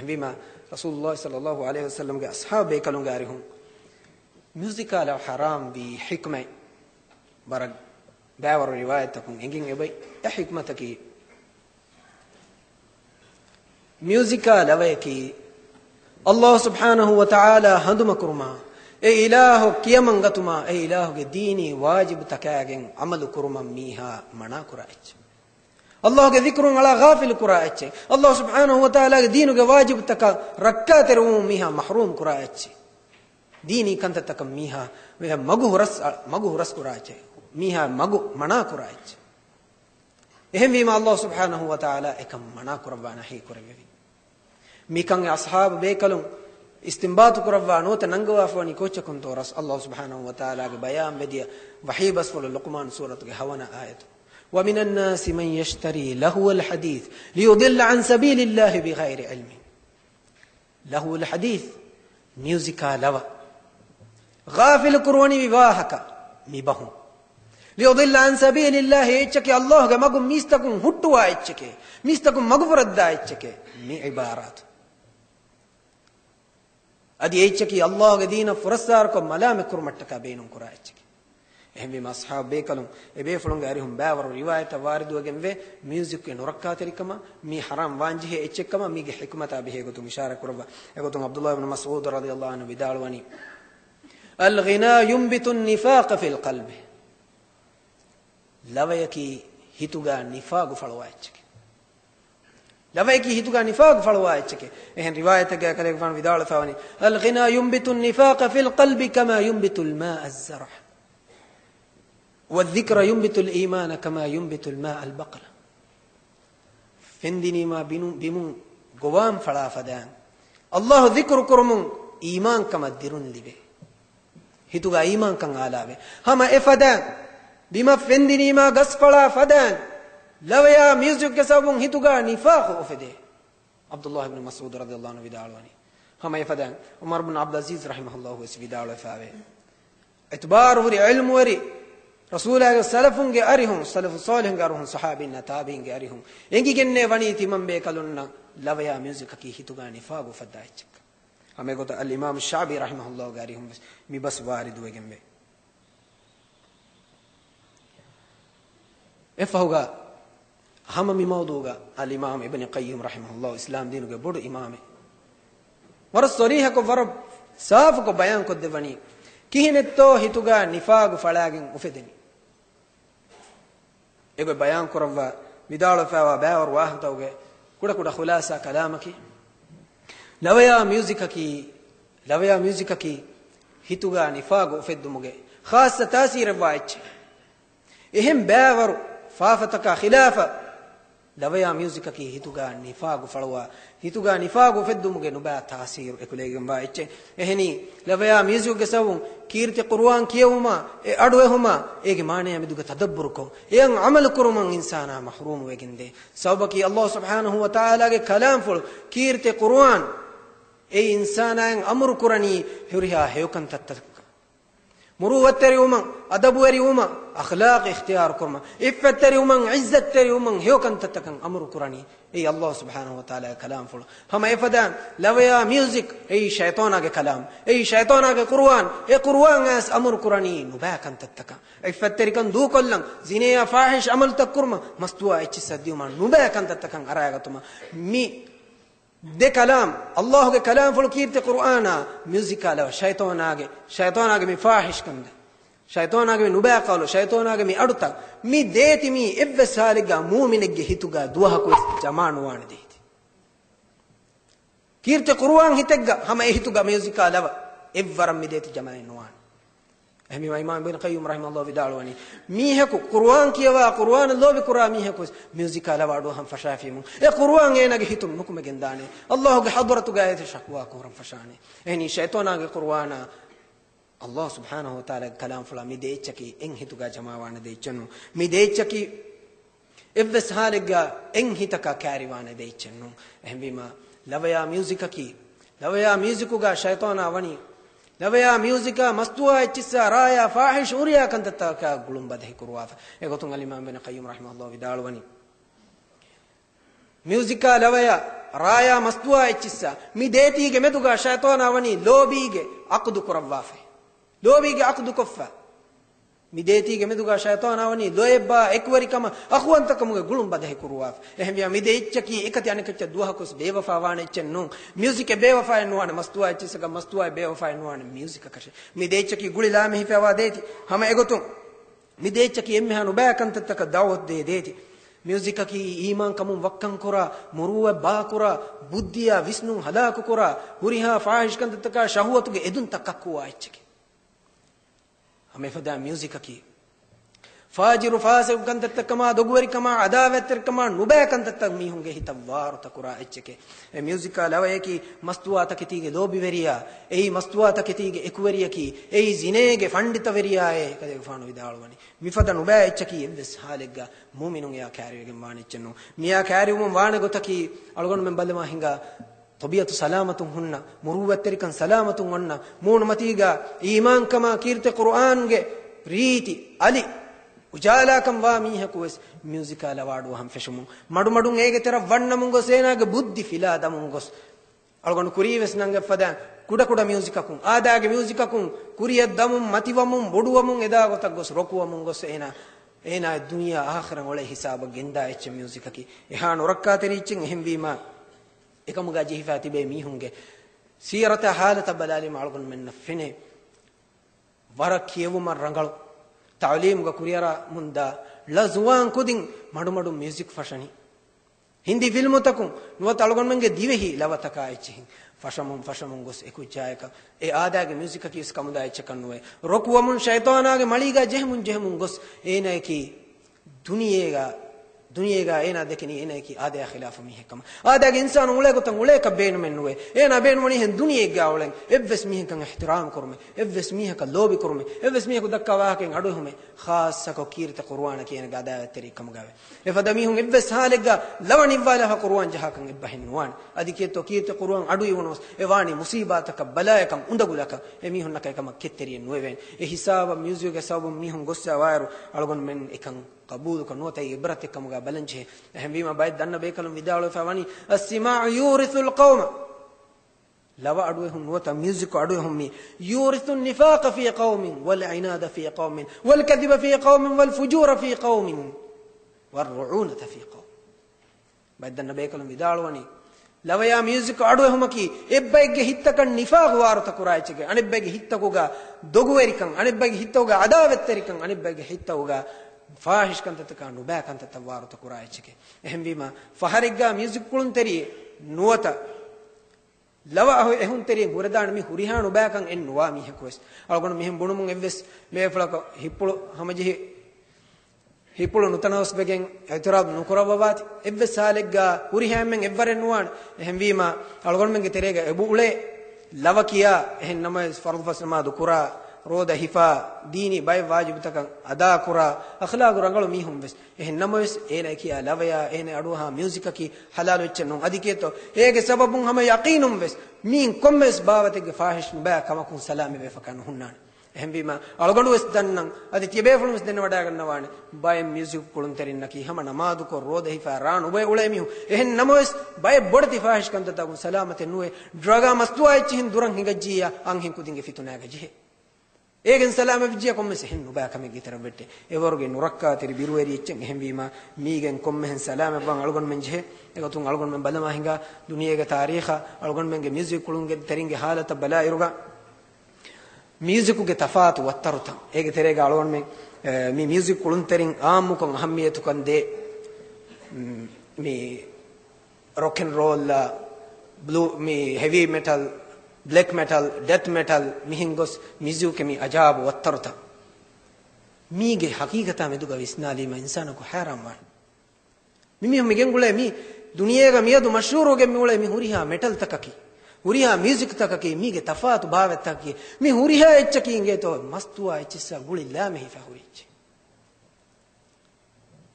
بما رسول الله صلى الله عليه وسلم کے اصحاب بیکلوں گاری ہوں میوزیکال حرام بی حکمه برگ باور روایت تکون انگین ابی حکمت کی میوزیکال اوے کی اللہ سبحانہ وتعالی ہندم کرما اے الہ کیمنگتما اے الہ کے دینی واجب تکاگن عمل کرما میہا منا کراچ اللہ کے ذکروں علی غافل کراچ اللہ سبحانہ وتعالی کے دین کے واجب تک رکعت رو میہا محروم کراچ دینی کنت تک میہا مگو رس کراچ میہا مگو منا کراچ اہم ویما اللہ سبحانہ وتعالی ایکم منا کروانا ہی کرے میکن اصحاب بیکلوں استنباط کروانا تو ننگوا فونی کوچکن تو رس اللہ سبحانہ وتعالی کے بیان بدیا وحی بس فل لقمان سورۃ کے ہوانا آیت ومن الناس من يشتري لهو الحديث ليضل عن سبيل الله بغير علم لهو الحديث میوزیکا لوا غافل کرونی وواہکا می بہوں لیضل عن سبیل اللہ اچکے اللہ کا مگم میستکم ہٹوا اچکے میستکم مغفرت دا اچکے می عبارات ادی اچکی اللہ کا دین فرسار کو ملام کرمٹکا بینوں کرا اچکے اہم بما اصحاب بیکلوں ابے فلنگ ارہم باور روایت وارد وگم وے میوزک کے نرکا ترکما می حرام وانجہ اچکما می کے حکمت ابے گتم اشارہ کربا گتم عبداللہ بن مسعود رضی اللہ عنہ بدالوانی الغناء ينبت النفاق في القلب لويكي هيتوغا نفاق فلواچك لويكي هيتوغا نفاق فلواچك ان روایت کے کلے فان ودال فانی الغناء ينبت النفاق في القلب كما ينبت الماء الزرع والذكر ينبت الايمان كما ينبت الماء البقر فندني ما بمون غوام فلا فدان الله ذكر كرم ایمان كما درون لبه هتوغا ایمان کن آلاوے ہم افدان بما فندنی ما غسفلا فدان لویا میوزک کے سبب هتوغا نفاق افدے عبداللہ بن مسعود رضی اللہ عنہ وداعوانی ہم افدان عمر بن عبد العزیز رحمہ اللہ اس وداعو فاوے اعتبار وری علم وری رسول اللہ سلفوں کے ارہم سلف صالح کے ارہم صحابین تابعین کے ارہم انگی گنے ونی تی من بے کلن لویا میوزک کی ہتوغا نفاق افدا چک ہمیں کو تو الامام الشعبی رحمہ اللہ گاری ہم می بس وارد ہوئے گمبے افہوگا ہم می موضوعا الامام ابن قیم رحمہ اللہ اسلام دین کے بڑھ امام ورس صریح کو ورب صاف کو بیان کو دیونی کہنے تو ہتوگا نفاق فلاگن افدنی ایک بیان کروا بداڑ فاوا بے اور واحد ہو گئے کڑا کڑا خلاصہ کلام کی لویا میوزک کی ہتوغا نفاق افد مگے خاص تاثیر وائچ اہم باور فافتکا خلاف لویا میوزک کی ہتوغا نفاق فلوا ہتوغا نفاق افد مگے نبا تاثیر اکلیگم وائچ اہنی لویا میوزک کے سبوں کیرت قرآن کیوما اے اڑوہما ایک معنی امدوگا تدبر کو این عمل کرمان انسانا محروم وگندے سبکی اللہ سبحانہ وتعالی کے کلام فل کیرت قرآن اے انسانان امر کرنی ہریا ہیوکن تتک مروت تری ومن ادب وری ومن اخلاق اختیار کرما عفت تری ومن عزت تری ومن ہیوکن تتکن امر کرنی اے اللہ سبحانہ وتعالی کلام فل ہم افدان لویا میوزک اے شیطان کے کلام اے شیطان کے قرآن اے قرآن اس امر کرنی نباکن تتکن عفت تری کن دو کلن زنے فاحش عمل تک کرما مستوا اچ سدیوما نباکن تتکن ارایگا تما می دے کلام اللہ کے کلام فلکیرت قرآن میوزک علاوہ شیطان آگے میں فاحش کند شیطان آگے میں نبا قولو شیطان آگے میں اڑتا می دیتی می اب سالگا مومنگے ہتوگا دوہا کو جمان وان دیتی کیرت قرآن ہتگا ہم ہتوگا میوزک علاوہ اب ورم می دیتی جمان وان اہمی امام ابن قیم رحمہ اللہ وداعوانی میہ کو قرآن کیوا قرآن اللہ بقرآ میہ کو میوزک لواڈو ہم فشافی مون اے قرآن اے نگی ہتم حکم گندانے اللہ کے حضرت گایت شقوا کو رم فشانے اہنی شیطان کے قرآن اللہ سبحانہ وتعالی کلام فلا می دے چکی ان ہتگا جماوان دے چنو می دے چکی ابس حالگا ان ہتکا کاریوان دے چنو اہمی ما لویا میوزک کی لویا میوزک گا شیطان ونی لویا میوزکا مستوا اچسا رایا فاحش اوریا کنتا کا گلم بدہ کرواف اگتن الامام ابن قیم رحمہ اللہ وداعوانی ಮ್ಯೂಸಿಕಾ ಲವಯ ರಾಯ ಮಸ್ತುವಾ ಎಚ್ಚಿಸ್ಸ ಮಿ ದೇತಿಗೆ ಮೆದುಗ ಶೈತಾನ ಅವನಿ ಲೋಬಿಗೆ ಅಕ್ದು ಕುರವ್ವಾಫೆ ಲೋಬಿಗೆ ಅಕ್ದು ಕೊಫ್ಫ ಮಿ ದೇತಿಗೆ ಮೆದುಗ ಶೈತಾನ ಅವನಿ ಲೋಯಬ್ಬ ಎಕ್ವರಿಕಮ ಅಖುವಂತಕಮುಗೆ ಗುಳುಂ ಬದಹೆ ಕುರುವಾಫ ಎಹಮಿಯ ಮಿ ದೆ ಇಚ್ಚಕಿ ಏಕತಿ ಅನಕಚ್ಚ ದುಹಕುಸ್ ಬೇವಫಾ ವಾನೆ ಎಚ್ಚನ್ನು ಮ್ಯೂಸಿಕ್ ಬೇವಫಾ ಎನ್ನುವಾನೆ ಮಸ್ತುವಾ ಎಚ್ಚಿಸಗ ಮಸ್ತುವಾ ಬೇವಫಾ ಎನ್ನುವಾನೆ ಮ್ಯೂಸಿಕ್ ಕಶೆ ಮಿ ದೆ ಇಚ್ಚಕಿ ಗುಳಿಲಾ ಮೆಹಿ ಫವಾ ದೇತಿ ಹಮ ಎಗೊತು ಮಿ ದೆ ಇಚ್ಚಕಿ ಎಮ್ಮೆ ಹನು ಬಾಕಂತತಕ ದಾವತ್ ದೆ ದೇತಿ ಮ್ಯೂಸಿಕ್ ಕಿ ಈಮಾನ್ ಕಮುಂ ವಕ್ಕಂ ಕುರ ಮುರುವ ಬಾ ಕುರ ಬುದ್ಧಿಯ ವಿಷ್ಣು ಹಲಾಕು ಕುರ ಹುರಿಹಾ ಫಾಹಿಶ್ ಕಂತತಕ ಶಹವತುಗೆ ಎದುನ್ ತಕ್ಕಕ್ಕುವಾ ಎಚ್ಚಕಿ ಹಮೆ ಫದಾ ಮ್ಯೂಸಿಕ್ ಕಿ ಫಾಜಿರು ಫಾಸಿಕ್ ಕಂತತಕಮ ದೊಗುವರಿಕಮ ಅದಾವೆತ್ತರಿಕಮ ನುಬಾಕಂತತ ಮೀಹುಂಗೆ ಹಿತವಾರು ತಕುರ ಎಚ್ಚಕೆ ಎ ಮ್ಯೂಸಿಕ್ ಲವಯಕಿ ಮಸ್ತುವಾ ತಕಿತಿಗೆ ಲೋಬಿವೆರಿಯಾ ಎಯಿ ಮಸ್ತುವಾ ತಕಿತಿಗೆ ಎಕುವರಿಯಕಿ ಎಯಿ ಜಿನೇಗೆ ಫಂಡಿತವೆರಿಯಾಯೆ ಕದೆ ಫಾನು ವಿದಾಳುವನಿ ಮಿಫದ ನುಬಾ ಎಚ್ಚಕಿ ಎವ್ವೆಸ್ ಹಾಲೆಗ್ಗ ಮೂಮಿನುಂ ಯಾ ಕ್ಯಾರಿಯಗೆ ಮಾನಿಚ್ಚನ್ನು ಮಿಯಾ ಕ್ಯಾರಿಯುಂ ವಾಣ ಗೊತಕಿ ಅಳಗೊಂಡು ಮೆಂ ಬಲ್ಲಮ ಹಿಂಗ ತಬಿಯತು ಸಲಾಮತು ಹುನ್ನ ಮುರುವತ್ತರಿಕನ್ ಸಲಾಮತು ವನ್ನ ಮೂಣ ಮತೀಗ ಈಮಾನ್ ಕಮ ಕೀರ್ತಿ ಕುರ್ಆನ್ಗೆ ಪ್ರೀತಿ ಅಲಿ ಉಜಾಲಾಕಂ ವಾ ಮೀಹಕುವೆಸ್ ಮ್ಯೂಸಿಕಾ ಲವಾಡುವ ಹಂ ಫೆಶಮು ಮಡು ಮಡುಂ ಏಗೆ ತೆರ ವಣ್ಣ ಮುಂಗೊಸ್ ಏನಾಗ ಬುದ್ಧಿ ಫಿಲಾದ ಮುಂಗೊಸ್ ಅಳಗೊಂಡು ಕುರಿವೆಸ್ ನಂಗೆ ಫದ ಕುಡ ಕುಡ ಮ್ಯೂಸಿಕಕುಂ ಆದಾಗೆ ಮ್ಯೂಸಿಕಕುಂ ಕುರಿಯದ್ದಮುಂ ಮತಿವಮುಂ ಬೊಡುವಮುಂ ಎದಾ ಗೊತಗ್ಗೊಸ್ ರೊಕುವಮುಂ ಗೊಸ್ ಏನ ದುನಿಯಾ ಆಖಿರ ಒಳೆ ಹಿಸಾಬ ಗೆಂದಾ ಎಚ್ಚ ಮ್ಯೂಸಿಕಕಿ ಎಹಾನ್ ಒರಕ್ಕಾ ತೆರಿಚಿಂ ಎಹಂವೀಮ එකමුග ජීහිෆා තිබේ මීහුන්ගේ සීරත حالත බලාලි මාල්ගොන් මෙන්න ෆිනේ වර කියවුම රංගල ತಾಲೀಮ್ಗ ಕುರಿಯರ ಮುಂದ ಲಜುವಾನ್ ಕುದಿನ್ ಮಡು ಮಡು ಮ್ಯೂಸಿಕ್ ಫಶನಿ ಹಿಂದಿ ಫಿಲ್ಮ್ ತಕು ನುವ ತಳಗೊಂಡ್ ಮಂಗೆ ದಿವೆಹಿ ಲವತಕ ಐಚಿ ಫಶಮುಂ ಗೊಸ್ ಎಕುಚಾಯಕ ಎ ಆದಾಗೆ ಮ್ಯೂಸಿಕ್ ಕೀಸ್ ಕಮುದಾಯ ಚಕನ್ನುವೆ ರೊಕುವಮುನ್ ಶೈತಾನಾಗೆ ಮಳಿಗ ಜೆಹಮುನ್ ಗೊಸ್ ಏನೈಕಿ ದುನಿಯೇಗ ಏನ ದೆಕಿನಿ ಏನೈಕಿ ಆದಯ ಖಿಲಾಫ ಮಿಹಕಮ ಆದಾಗೆ ಇನ್ಸಾನ್ ಉಳೆ ಗೊತ್ತ ಉಳೆ ಕಬೇನು ಮೆನ್ನುವೆ ಏನ ಬೇನು ಮಣಿ ಹೆನ್ ದುನಿಯೇಗ ಅವಳೆಂ ಎವ್ವೆಸ್ ಮಿಹಕಂ ಇಹ್ತಿರಾಮ್ ಕುರ್ಮೆ ಎವ್ವೆಸ್ ಮಿಹಕ ಲೋಬಿ ಕುರ್ಮೆ ಎವ್ವೆಸ್ ಮಿಹಕ ದಕ್ಕವಾಕೆ ಅಡು ಹುಮೆ ಖಾಸಕ ಕೀರ್ತ ಕುರ್ಆನ ಕೇನ ಗಾದಾಯ ತರಿಕಮ ಗಾವೆ ಎಫದ ಮಿಹುಂ ಎವ್ವೆಸ್ ಹಾಲೆಗ ಲವನಿ ವಾಲ ಕುರ್ಆನ್ ಜಹಾಕಂ ಇಬ್ಬಹಿನ್ ವಾನ್ ಅದಕ್ಕೆ ತೋ ಕೀರ್ತ ಕುರ್ಆನ್ ಅಡು ಇವನೋಸ್ ಎವಾನಿ ಮುಸೀಬಾತಕ ಬಲಾಯಕಂ ಉಂದಗುಲಕ ಎ ಮಿಹುನ್ನ ಕೈಕಮ ಕೆತ್ತೆರಿ ನುವೆವೆನ್ ಎ ಹಿಸಾಬ ಮ್ಯೂಸಿಕ್ ಸಬ ಮಿಹುಂ ಗೊಸ್ಸ ವಾಯರು ಅಳಗೊಂಡ್ ಮೆನ್ ಎಕಂ قبول كنوتي عبرت كمغا بلنجه اهم بما بايد دن بكلم وداول فواني السماع يورث القوم لوا ادوهم نوتا ميوزك ادوهم يورث النفاق في قوم والعناد في قوم والكذب في قوم والفجور في قوم والرعونه في قوم بايد دن بكلم وداولوني لوا يا ميوزك ادوهم كي اببيگه ಹಿತ್ತಕನ್ ನಿಫಾಗ್ ವಾರತ ಕುರಾಯಿಚಿಗೆ ಅನಿಬ್ಬೆಗೆ ಹಿತ್ತಕುಗ ದೊಗುವೆರಿಕಂ ಅನಿಬ್ಬೆಗೆ ಹಿತ್ತುಗ ಅದಾವೆತ್ತರಿಕಂ ಅನಿಬ್ಬೆಗೆ ಹಿತ್ತುಗ ಫಾಹಿಶ್ ಕಂತತಕ ನುಬಾ ಕಂತತ ವಾರತ ಕುರಾಯಿಚಿಗೆ ಎಹಂವಿಮ ಫಹರಿಗ್ಗ ಮ್ಯೂಸಿಕ್ ಕುಳುನ್ ತೆರಿ ನುವತ ಲವ ಎಹುನ್ ತೆರಿ ಹುರದಾಣ ಮಿ ಹುರಿಹಾ ನುಬಾ ಕಂ ಎನ್ ನುವಾ ಮಿ ಹಕುವೆಸ್ ಅಳಗೊಂಡು ಮಿಹಂ ಬುಣುಮುಂ ಎವ್ವೆಸ್ ಮೇಫಲಕ ಹಿಪ್ಪುಳು ಹಮಜಿ ಹಿಪ್ಪುಳು ನುತನವಸ್ ಬೆಗೆನ್ ಎತರಾಬ್ ನುಕರಬವಾತಿ ಎವ್ವೆಸ್ ಸಾಲೆಗ್ಗ ಹುರಿಹಾ ಮೆಂ ಎವ್ವರೆನ್ ನುವಾಣ ಎಹಂವಿಮ ಅಳಗೊಂಡು ಮೆಂಗೆ ತೆರೆಗ ಎಬು ಉಳೆ ಲವಕಿಯಾ ಎಹನ್ ನಮಾಜ್ ಫರ್ದ್ ಫಸ್ ನಮಾಜ್ ಕುರಾ ರೋದ ಹಿಫಾ ದೀನಿ ಬೈ ವಾಜಿಬ್ ತಕ ಅದಾ ಕುರಾ ಅಖ್ಲಾಗ್ ರಂಗಳು ಮೀಹುಂ ವೆಸ್ ಎಹನ್ ನಮವೆಸ್ ಏನ ಕಿಯಾ ಲವಯ ಏನ ಅಡುಹಾ ಮ್ಯೂಸಿಕ್ ಕಿ ಹಲಾಲ್ ವೆಚ್ಚನು ಅದಕ್ಕೆ ತೋ ಏಗೆ ಸಬಬುಂ ಹಮ ಯಕೀನುಂ ವೆಸ್ ಮೀನ್ ಕೊಮ್ಮೆಸ್ ಬಾವತೆಗೆ ಫಾಹಿಶ್ ಬಾ ಕಮಕುಂ ಸಲಾಮಿ ವೆ ಫಕನ್ ಹುನ್ನಾನ ಎಹಂ ಬಿಮಾ ಅಳಗಂಡು ವೆಸ್ ದನ್ನಂ ಅದಿ ತಿಬೆ ಫುಳುಂ ವೆಸ್ ದೆನ್ನ ವಡಾ ಗನ್ನವಾನೆ ಬೈ ಮ್ಯೂಸಿಕ್ ಕುಳುಂ ತೆರಿನ್ನಕಿ ಹಮ ನಮಾದು ಕೋ ರೋದ ಹಿಫಾ ರಾನ್ ಉಬೆ ಉಳೆ ಮೀಹು ಎಹನ್ ನಮವೆಸ್ ಬೈ ಬೊಡತಿ ಫಾಹಿಶ್ ಕಂತ ತಗು ಸಲಾಮತೆ ನುವೆ ಡ್ರಗಾ ಮಸ್ತುವಾ ಇಚ್ಚಿನ್ ದುರಂ ಹಿಂಗಜ್ಜಿಯಾ ಅಂಹಿಂ ಕುದಿಂಗೆ ಫಿತುನಾಗ ಜಿಹೆ ඒගෙන් සලාම විජ්ජිය කොම්මෙස හෙන් නුබා කමෙ ගිතර වෙට්ටේ එවරුගේ නුරක්කා තිරි බිරුවේරි එච්චෙන් එහෙම්වීම මීගෙන් කොම්මෙන් සලාම බං අලගොන් මෙන් ජෙ එකතුන් අලගොන් මෙන් බලමා හිඟා දුනියේගේ තාරීඛ අලගොන් මෙන්ගේ මියුසික් කුළුන්ගේ තරින්ගේ حالත බලා ඉරුගා මියුසිකුගේ තෆාතු වත්තරුත ඒගේ තෙරේගේ අලගොන් මෙන් මේ මියුසික් කුළුන් තරින් ආම්මුකන් අහම්මියතුකන් දේ මේ rock and roll blue මේ heavy metal black metal death metal mihingos music mi ajab wattarta mige hakikata meduga visnali ma insana ko haram war mimi migen gule mi duniyega miyadu mashhuroge mi ule mi huriha metal takaki huriha music takaki mige tafatu bavet takaki mi huriha echki inge to mastuwa echisa guli la mehi fa hurichi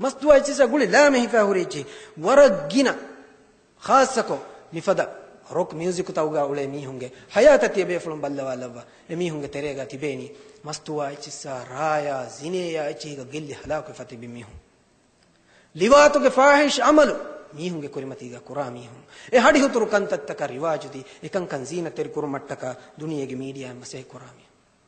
mastuwa echisa guli la mehi fa hurichi waragina khasako mifada rock music tawga ule mihunge hayata tibe fulum ballwa lawwa emihunge terega tibeni mastuwa ichissa raya zineya ichiga gilli halaku fatibi mihun liwatuge fahish amalu mihunge kurimatiga kura mihun e hadi huturu kantattaka riwajudi ekan kan zina ter kurumattaka duniyege media mase kurami